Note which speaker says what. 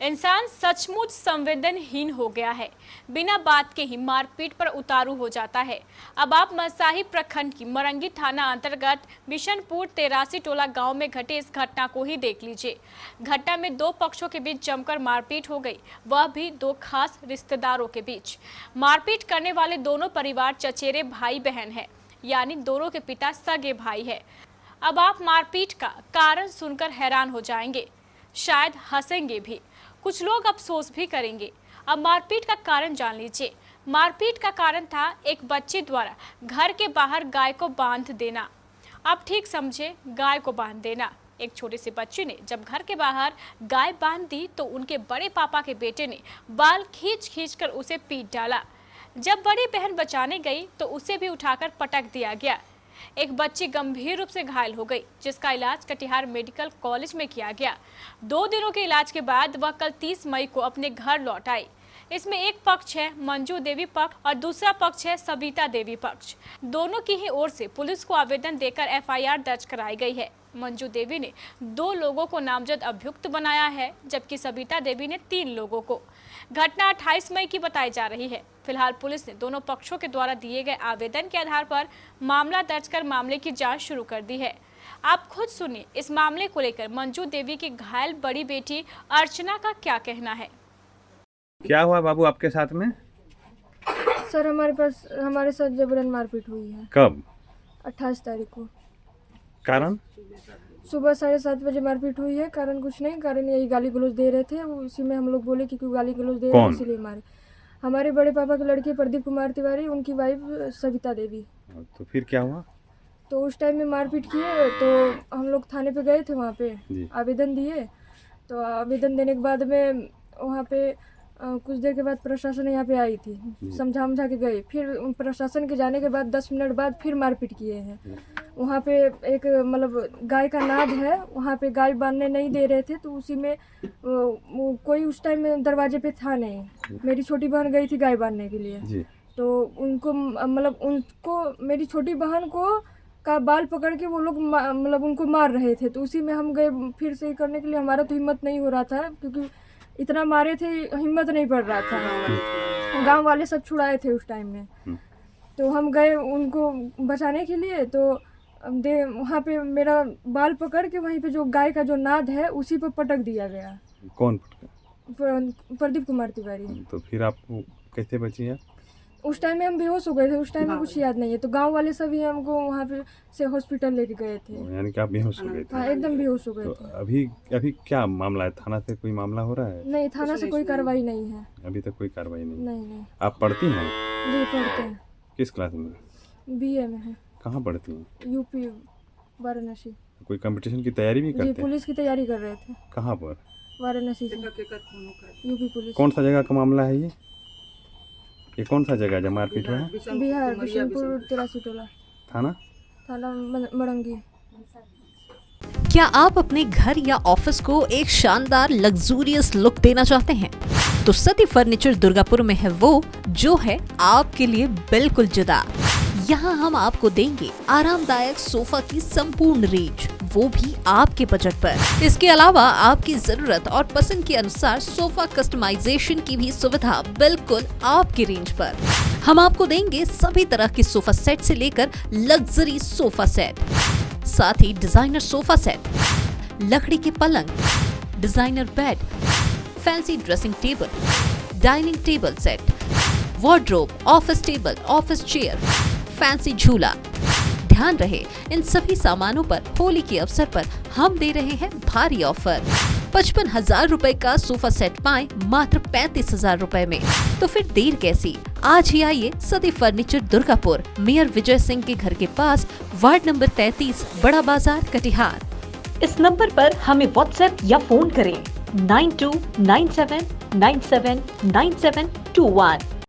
Speaker 1: इंसान सचमुच संवेदनहीन हो गया है। बिना बात के ही मारपीट पर उतारू हो जाता है। अब आप मसाही प्रखंड की मरंगी थाना अंतर्गत बिशनपुर 83 टोला गांव में घटे इस घटना को ही देख लीजिए। घटना में दो पक्षों के बीच जमकर मारपीट हो गई, वह भी दो खास रिश्तेदारों के बीच। मारपीट करने वाले दोनों परिवार चचेरे भाई बहन हैं, यानी दोनों के पिता सगे भाई है। अब आप मारपीट का कारण सुनकर हैरान हो जाएंगे, शायद हंसेंगे भी, कुछ लोग अफसोस भी करेंगे। अब मारपीट का कारण जान लीजिए। मारपीट का कारण था एक बच्चे द्वारा घर के बाहर गाय को बांध देना। आप ठीक समझे, गाय को बांध देना। एक छोटे से बच्चे ने जब घर के बाहर गाय बांध दी तो उनके बड़े पापा के बेटे ने बाल खींच खींच कर उसे पीट डाला। जब बड़ी बहन बचाने गई तो उसे भी उठाकर पटक दिया गया। एक बच्ची गंभीर रूप से घायल हो गई, जिसका इलाज कटिहार मेडिकल कॉलेज में किया गया। 2 दिनों के इलाज के बाद वह कल 30 मई को अपने घर लौट आई। इसमें एक पक्ष है मंजू देवी पक्ष और दूसरा पक्ष है सविता देवी पक्ष। दोनों की ही ओर से पुलिस को आवेदन देकर एफआईआर दर्ज कराई गई है। मंजू देवी ने 2 लोगों को नामजद अभियुक्त बनाया है, जबकि सविता देवी ने 3 लोगों को। घटना 28 मई की बताई जा रही है। फिलहाल पुलिस ने दोनों पक्षों के द्वारा दिए गए आवेदन के आधार पर मामला दर्ज कर मामले की जांच शुरू कर दी है। आप खुद सुनिए इस मामले को लेकर मंजू देवी की घायल बड़ी बेटी अर्चना का क्या कहना है।
Speaker 2: क्या हुआ बाबू आपके साथ में?
Speaker 3: सर हमारे साथ जबरन मारपीट हुई है।
Speaker 2: कब?
Speaker 3: 28 तारीख को।
Speaker 2: कारण?
Speaker 3: सुबह 7:30 बजे मारपीट हुई है। कारण कुछ नहीं, कारण यही गाली गलौज दे रहे थे। उसी में हम लोग बोले कि क्यों गाली गलौज दे रहे हैं, इसीलिए मारे। हमारे बड़े पापा के लड़के प्रदीप कुमार तिवारी, उनकी वाइफ सविता देवी।
Speaker 2: तो फिर क्या हुआ?
Speaker 3: तो उस टाइम में मारपीट किए तो हम लोग थाने पे गए थे, वहाँ पे आवेदन दिए। तो आवेदन देने के बाद में वहाँ पे कुछ देर के बाद प्रशासन यहाँ पे आई थी, समझा के गए। फिर प्रशासन के जाने के बाद 10 मिनट बाद फिर मारपीट किए हैं। वहाँ पे एक मतलब गाय का नाद है, वहाँ पे गाय बांधने नहीं दे रहे थे। तो उसी में कोई उस टाइम में दरवाजे पे था नहीं। मेरी छोटी बहन गई थी गाय बांधने के लिए। तो उनको मेरी छोटी बहन को का बाल पकड़ के वो लोग मतलब उनको मार रहे थे। तो उसी में हम गए फिर से करने के लिए। हमारा तो हिम्मत नहीं हो रहा था, क्योंकि इतना मारे थे, हिम्मत नहीं पड़ रहा था। गांव वाले सब छुड़ाए थे उस टाइम में। तो हम गए उनको बचाने के लिए। तो वहाँ पे मेरा बाल पकड़ के वहीं पे जो गाय का जो नाद है उसी पर पटक दिया गया।
Speaker 2: कौन पटका?
Speaker 3: प्रदीप कुमार तिवारी।
Speaker 2: तो फिर आप कैसे बची है?
Speaker 3: उस टाइम में हम बेहोश हो गए थे, उस टाइम में कुछ याद नहीं है। तो गांव वाले सभी हमको वहाँ पे से हॉस्पिटल लेके गए थे।
Speaker 2: यानी कि आप बेहोश हो गए थे?
Speaker 3: हाँ, एकदम बेहोश हो गए
Speaker 2: तो
Speaker 3: थे।
Speaker 2: अभी क्या मामला है? थाना से कोई मामला हो रहा है?
Speaker 3: नहीं, थाना से कोई कार्रवाई नहीं है।
Speaker 2: अभी तक कोई कार्रवाई नहीं?
Speaker 3: नहीं।
Speaker 2: आप पढ़ती हैं?
Speaker 3: जी, पढ़ते हैं।
Speaker 2: किस क्लास में?
Speaker 3: BA में है।
Speaker 2: कहाँ पढ़ती हैं?
Speaker 3: यूपी वाराणसी।
Speaker 2: कोई कंपटीशन की तैयारी भी करते हैं?
Speaker 3: जी, पुलिस की तैयारी कर रहे थे।
Speaker 2: कहाँ पर?
Speaker 3: वाराणसी से यूपी पुलिस।
Speaker 2: कौन सा जगह का मामला है ये कौन सा जगह जब मारपीट हुआ है?
Speaker 3: बिहार, बिशनपुर 83 टोला। थाना मरंगी।
Speaker 4: क्या आप अपने घर या ऑफिस को एक शानदार लग्जूरियस लुक देना चाहते हैं? तो सती फर्नीचर दुर्गापुर में है वो जो है आपके लिए बिल्कुल जुदा। यहाँ हम आपको देंगे आरामदायक सोफा की संपूर्ण रेंज, वो भी आपके बजट पर। इसके अलावा आपकी जरूरत और पसंद के अनुसार सोफा कस्टमाइजेशन की भी सुविधा बिल्कुल आपकी रेंज पर। हम आपको देंगे सभी तरह के सोफा सेट से लेकर लग्जरी सोफा सेट, साथ ही डिजाइनर सोफा सेट, लकड़ी के पलंग, designer bed, fancy dressing table, dining table set, wardrobe, office table, office chair, fancy झूला। ध्यान रहे, इन सभी सामानों पर होली के अवसर पर हम दे रहे हैं भारी ऑफर। 55,000 रुपए का सोफा सेट पाएं मात्र 35,000 रुपए में। तो फिर देर कैसी, आज ही आइए सती फर्नीचर दुर्गापुर, मेयर विजय सिंह के घर के पास, वार्ड नंबर 33, बड़ा बाजार, कटिहार।
Speaker 5: इस नंबर पर हमें व्हाट्सएप या फोन करें 9297979721।